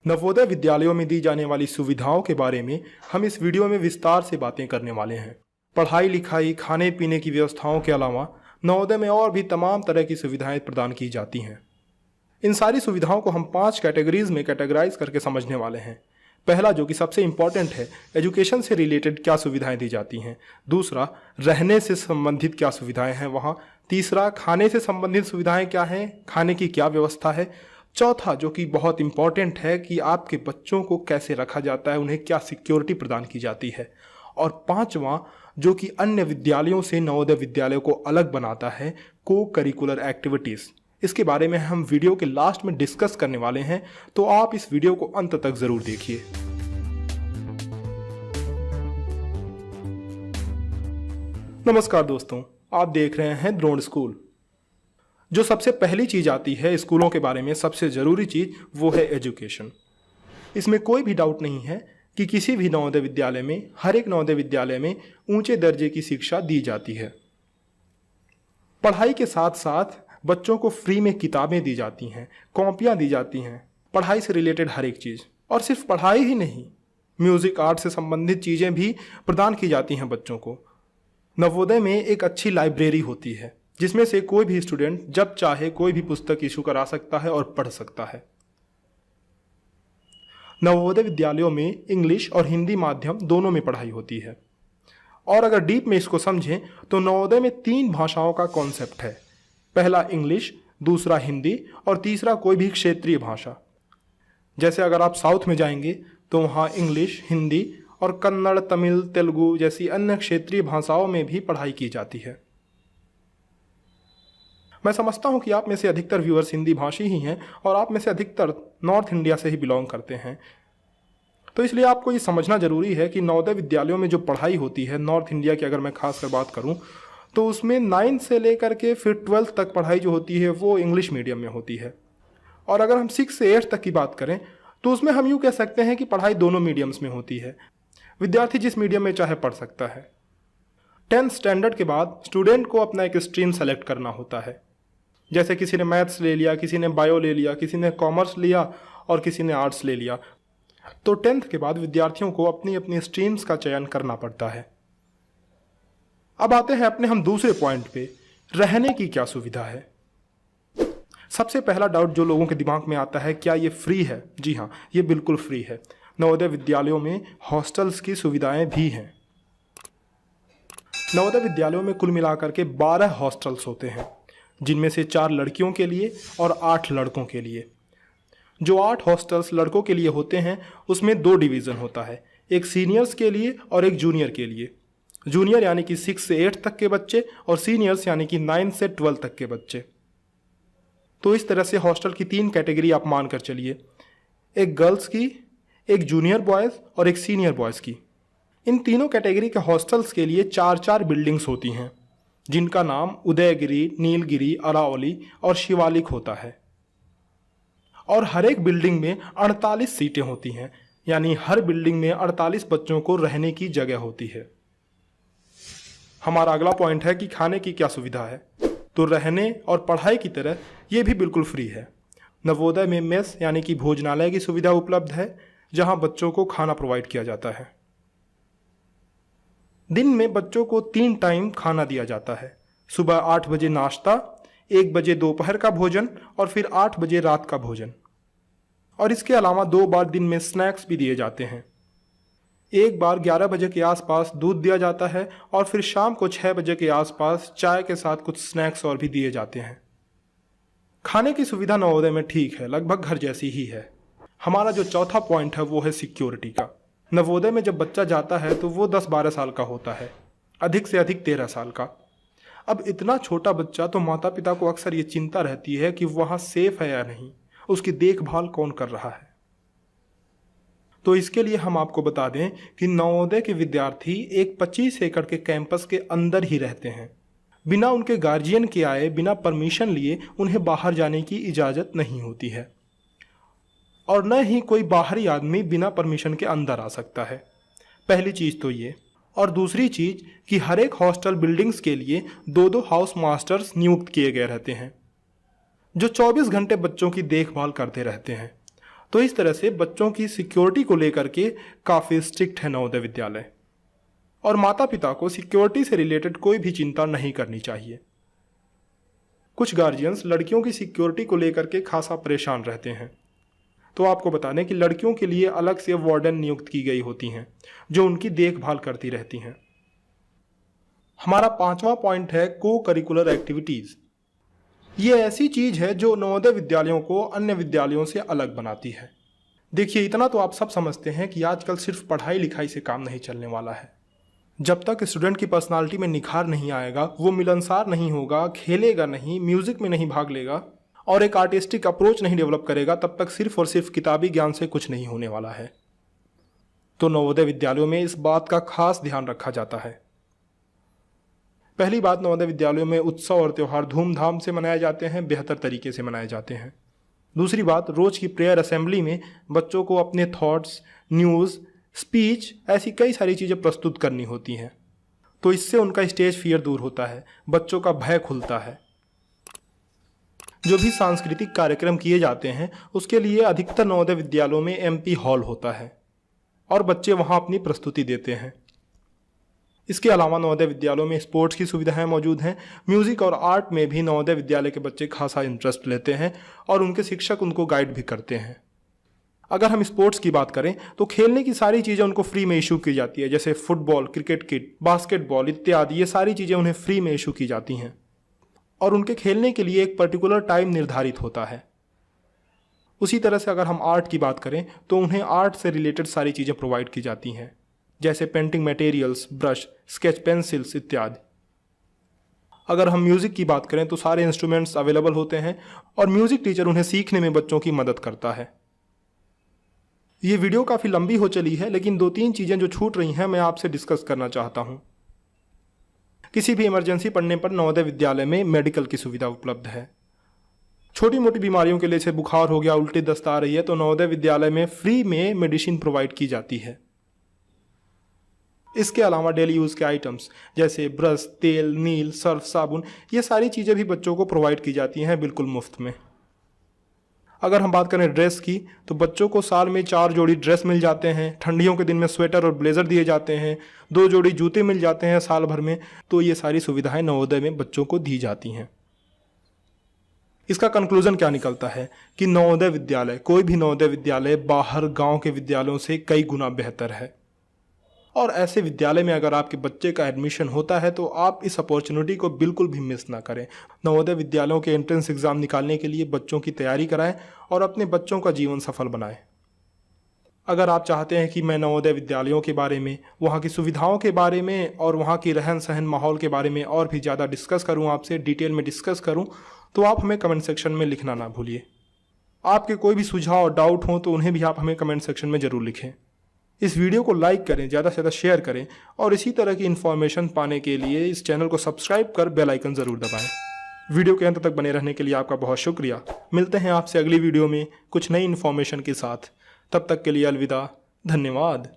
नवोदय विद्यालयों में दी जाने वाली सुविधाओं के बारे में हम इस वीडियो में विस्तार से बातें करने वाले हैं। पढ़ाई लिखाई, खाने पीने की व्यवस्थाओं के अलावा नवोदय में और भी तमाम तरह की सुविधाएं प्रदान की जाती हैं। इन सारी सुविधाओं को हम 5 कैटेगरीज में कैटेगराइज करके समझने वाले हैं। पहला, जो कि सबसे इम्पॉर्टेंट है, एजुकेशन से रिलेटेड क्या सुविधाएं दी जाती हैं। दूसरा, रहने से संबंधित क्या सुविधाएं हैं वहाँ। तीसरा, खाने से संबंधित सुविधाएं क्या हैं, खाने की क्या व्यवस्था है। चौथा, जो कि बहुत इम्पॉर्टेंट है, कि आपके बच्चों को कैसे रखा जाता है, उन्हें क्या सिक्योरिटी प्रदान की जाती है। और पांचवा, जो कि अन्य विद्यालयों से नवोदय विद्यालयों को अलग बनाता है, को करिकुलर एक्टिविटीज़। इसके बारे में हम वीडियो के लास्ट में डिस्कस करने वाले हैं, तो आप इस वीडियो को अंत तक ज़रूर देखिए। नमस्कार दोस्तों, आप देख रहे हैं द्रोण स्कूल। जो सबसे पहली चीज़ आती है स्कूलों के बारे में, सबसे ज़रूरी चीज़, वो है एजुकेशन। इसमें कोई भी डाउट नहीं है कि किसी भी नवोदय विद्यालय में, हर एक नवोदय विद्यालय में ऊंचे दर्जे की शिक्षा दी जाती है। पढ़ाई के साथ साथ बच्चों को फ्री में किताबें दी जाती हैं, कॉपियाँ दी जाती हैं, पढ़ाई से रिलेटेड हर एक चीज़। और सिर्फ पढ़ाई ही नहीं, म्यूज़िक, आर्ट से संबंधित चीज़ें भी प्रदान की जाती हैं बच्चों को। नवोदय में एक अच्छी लाइब्रेरी होती है, जिसमें से कोई भी स्टूडेंट जब चाहे कोई भी पुस्तक इशू करा सकता है और पढ़ सकता है। नवोदय विद्यालयों में इंग्लिश और हिंदी माध्यम दोनों में पढ़ाई होती है। और अगर डीप में इसको समझें तो नवोदय में 3 भाषाओं का कॉन्सेप्ट है। पहला इंग्लिश, दूसरा हिंदी और तीसरा कोई भी क्षेत्रीय भाषा। जैसे अगर आप साउथ में जाएंगे तो वहाँ इंग्लिश, हिंदी और कन्नड़, तमिल, तेलुगु जैसी अन्य क्षेत्रीय भाषाओं में भी पढ़ाई की जाती है। मैं समझता हूं कि आप में से अधिकतर व्यूअर्स हिंदी भाषी ही हैं और आप में से अधिकतर नॉर्थ इंडिया से ही बिलोंग करते हैं। तो इसलिए आपको ये समझना ज़रूरी है कि नवोदय विद्यालयों में जो पढ़ाई होती है, नॉर्थ इंडिया की अगर मैं खासकर बात करूं, तो उसमें 9 से लेकर के फिर 12th तक पढ़ाई जो होती है वो इंग्लिश मीडियम में होती है। और अगर हम 6 से 8 तक की बात करें तो उसमें हम यूँ कह सकते हैं कि पढ़ाई दोनों मीडियम्स में होती है। विद्यार्थी जिस मीडियम में चाहे पढ़ सकता है। 10th स्टैंडर्ड के बाद स्टूडेंट को अपना एक स्ट्रीम सेलेक्ट करना होता है। जैसे किसी ने मैथ्स ले लिया, किसी ने बायो ले लिया, किसी ने कॉमर्स लिया और किसी ने आर्ट्स ले लिया। तो 10th के बाद विद्यार्थियों को अपनी अपनी स्ट्रीम्स का चयन करना पड़ता है। अब आते हैं अपने हम दूसरे पॉइंट पे, रहने की क्या सुविधा है। सबसे पहला डाउट जो लोगों के दिमाग में आता है, क्या ये फ्री है? जी हाँ, ये बिल्कुल फ्री है। नवोदय विद्यालयों में हॉस्टल्स की सुविधाएं भी हैं। नवोदय विद्यालयों में कुल मिलाकर के 12 हॉस्टल्स होते हैं, जिनमें से 4 लड़कियों के लिए और 8 लड़कों के लिए। जो 8 हॉस्टल्स लड़कों के लिए होते हैं उसमें 2 डिवीज़न होता है, एक सीनियर्स के लिए और एक जूनियर के लिए। जूनियर यानी कि 6 से 8 तक के बच्चे और सीनियर्स यानी कि 9 से 12 तक के बच्चे। तो इस तरह से हॉस्टल की 3 कैटेगरी आप मान कर चलिए, एक गर्ल्स की, एक जूनियर बॉयज़ और एक सीनियर बॉयज़ की। इन तीनों कैटेगरी के हॉस्टल्स के लिए 4-4 बिल्डिंग्स होती हैं, जिनका नाम उदयगिरी, नीलगिरी, अरावली और शिवालिक होता है। और हर एक बिल्डिंग में 48 सीटें होती हैं, यानी हर बिल्डिंग में 48 बच्चों को रहने की जगह होती है। हमारा अगला पॉइंट है कि खाने की क्या सुविधा है। तो रहने और पढ़ाई की तरह ये भी बिल्कुल फ्री है। नवोदय में मेस यानी कि भोजनालय की सुविधा उपलब्ध है, जहां बच्चों को खाना प्रोवाइड किया जाता है। दिन में बच्चों को 3 टाइम खाना दिया जाता है। सुबह 8 बजे नाश्ता, 1 बजे दोपहर का भोजन और फिर 8 बजे रात का भोजन। और इसके अलावा 2 बार दिन में स्नैक्स भी दिए जाते हैं। एक बार 11 बजे के आसपास दूध दिया जाता है और फिर शाम को 6 बजे के आसपास चाय के साथ कुछ स्नैक्स और भी दिए जाते हैं। खाने की सुविधा नवोदय में ठीक है, लगभग घर जैसी ही है। हमारा जो चौथा पॉइंट है वो है सिक्योरिटी का। नवोदय में जब बच्चा जाता है तो वो 10-12 साल का होता है, अधिक से अधिक 13 साल का। अब इतना छोटा बच्चा, तो माता पिता को अक्सर ये चिंता रहती है कि वहाँ सेफ है या नहीं, उसकी देखभाल कौन कर रहा है। तो इसके लिए हम आपको बता दें कि नवोदय के विद्यार्थी एक 25 एकड़ के कैंपस के अंदर ही रहते हैं। बिना उनके गार्जियन के आए, बिना परमिशन लिए उन्हें बाहर जाने की इजाज़त नहीं होती है। और न ही कोई बाहरी आदमी बिना परमिशन के अंदर आ सकता है। पहली चीज़ तो ये। और दूसरी चीज़ कि हर एक हॉस्टल बिल्डिंग्स के लिए 2-2 हाउस मास्टर्स नियुक्त किए गए रहते हैं, जो 24 घंटे बच्चों की देखभाल करते रहते हैं। तो इस तरह से बच्चों की सिक्योरिटी को लेकर के काफ़ी स्ट्रिक्ट है नवोदय विद्यालय, और माता पिता को सिक्योरिटी से रिलेटेड कोई भी चिंता नहीं करनी चाहिए। कुछ गार्जियंस लड़कियों की सिक्योरिटी को लेकर के खासा परेशान रहते हैं, तो आपको बता दें कि लड़कियों के लिए अलग से वार्डन नियुक्त की गई होती हैं जो उनकी देखभाल करती रहती हैं। हमारा 5वां पॉइंट है को करिकुलर एक्टिविटीज़। ये ऐसी चीज़ है जो नवोदय विद्यालयों को अन्य विद्यालयों से अलग बनाती है। देखिए, इतना तो आप सब समझते हैं कि आजकल सिर्फ पढ़ाई लिखाई से काम नहीं चलने वाला है। जब तक स्टूडेंट की पर्सनालिटी में निखार नहीं आएगा, वो मिलनसार नहीं होगा, खेलेगा नहीं, म्यूजिक में नहीं भाग लेगा और एक आर्टिस्टिक अप्रोच नहीं डेवलप करेगा, तब तक सिर्फ और सिर्फ किताबी ज्ञान से कुछ नहीं होने वाला है। तो नवोदय विद्यालयों में इस बात का खास ध्यान रखा जाता है। पहली बात, नवोदय विद्यालयों में उत्सव और त्यौहार धूमधाम से मनाए जाते हैं, बेहतर तरीके से मनाए जाते हैं। दूसरी बात, रोज की प्रेयर असेंबली में बच्चों को अपने थॉट्स, न्यूज़, स्पीच, ऐसी कई सारी चीज़ें प्रस्तुत करनी होती हैं, तो इससे उनका स्टेज फियर दूर होता है, बच्चों का भय खुलता है। जो भी सांस्कृतिक कार्यक्रम किए जाते हैं उसके लिए अधिकतर नवोदय विद्यालयों में MP हॉल होता है और बच्चे वहां अपनी प्रस्तुति देते हैं। इसके अलावा नवोदय विद्यालयों में स्पोर्ट्स की सुविधाएं मौजूद हैं। म्यूजिक और आर्ट में भी नवोदय विद्यालय के बच्चे खासा इंटरेस्ट लेते हैं और उनके शिक्षक उनको गाइड भी करते हैं। अगर हम स्पोर्ट्स की बात करें तो खेलने की सारी चीज़ें उनको फ्री में इशू की जाती है, जैसे फुटबॉल, क्रिकेट किट, बास्केटबॉल इत्यादि। ये सारी चीज़ें उन्हें फ्री में इशू की जाती हैं और उनके खेलने के लिए एक पर्टिकुलर टाइम निर्धारित होता है। उसी तरह से अगर हम आर्ट की बात करें तो उन्हें आर्ट से रिलेटेड सारी चीज़ें प्रोवाइड की जाती हैं, जैसे painting materials, brush, sketch pencils इत्यादि। अगर हम म्यूज़िक की बात करें तो सारे इंस्ट्रूमेंट्स अवेलेबल होते हैं और म्यूज़िक टीचर उन्हें सीखने में बच्चों की मदद करता है। ये वीडियो काफ़ी लंबी हो चली है, लेकिन 2-3 चीज़ें जो छूट रही हैं मैं आपसे डिस्कस करना चाहता हूँ। किसी भी इमरजेंसी पड़ने पर नवोदय विद्यालय में मेडिकल की सुविधा उपलब्ध है। छोटी मोटी बीमारियों के लिए, जैसे बुखार हो गया, उल्टी दस्त आ रही है, तो नवोदय विद्यालय में फ्री में मेडिसिन प्रोवाइड की जाती है। इसके अलावा डेली यूज़ के आइटम्स जैसे ब्रश, तेल, नील, सर्फ, साबुन, ये सारी चीज़ें भी बच्चों को प्रोवाइड की जाती हैं बिल्कुल मुफ्त में। अगर हम बात करें ड्रेस की तो बच्चों को साल में 4 जोड़ी ड्रेस मिल जाते हैं। ठंडियों के दिन में स्वेटर और ब्लेज़र दिए जाते हैं। 2 जोड़ी जूते मिल जाते हैं साल भर में। तो ये सारी सुविधाएं नवोदय में बच्चों को दी जाती हैं। इसका कंक्लूजन क्या निकलता है कि नवोदय विद्यालय, कोई भी नवोदय विद्यालय बाहर गांव के विद्यालयों से कई गुना बेहतर है। और ऐसे विद्यालय में अगर आपके बच्चे का एडमिशन होता है तो आप इस अपॉर्चुनिटी को बिल्कुल भी मिस ना करें। नवोदय विद्यालयों के एंट्रेंस एग्ज़ाम निकालने के लिए बच्चों की तैयारी कराएं और अपने बच्चों का जीवन सफल बनाएं। अगर आप चाहते हैं कि मैं नवोदय विद्यालयों के बारे में, वहाँ की सुविधाओं के बारे में और वहाँ की रहन सहन माहौल के बारे में और भी ज़्यादा डिस्कस करूँ, आपसे डिटेल में डिस्कस करूँ, तो आप हमें कमेंट सेक्शन में लिखना ना भूलिए। आपके कोई भी सुझाव और डाउट हों तो उन्हें भी आप हमें कमेंट सेक्शन में ज़रूर लिखें। इस वीडियो को लाइक करें, ज़्यादा से ज़्यादा शेयर करें और इसी तरह की इन्फॉर्मेशन पाने के लिए इस चैनल को सब्सक्राइब कर बेल आइकन ज़रूर दबाएं। वीडियो के अंत तक बने रहने के लिए आपका बहुत शुक्रिया। मिलते हैं आपसे अगली वीडियो में कुछ नई इन्फॉर्मेशन के साथ। तब तक के लिए अलविदा, धन्यवाद।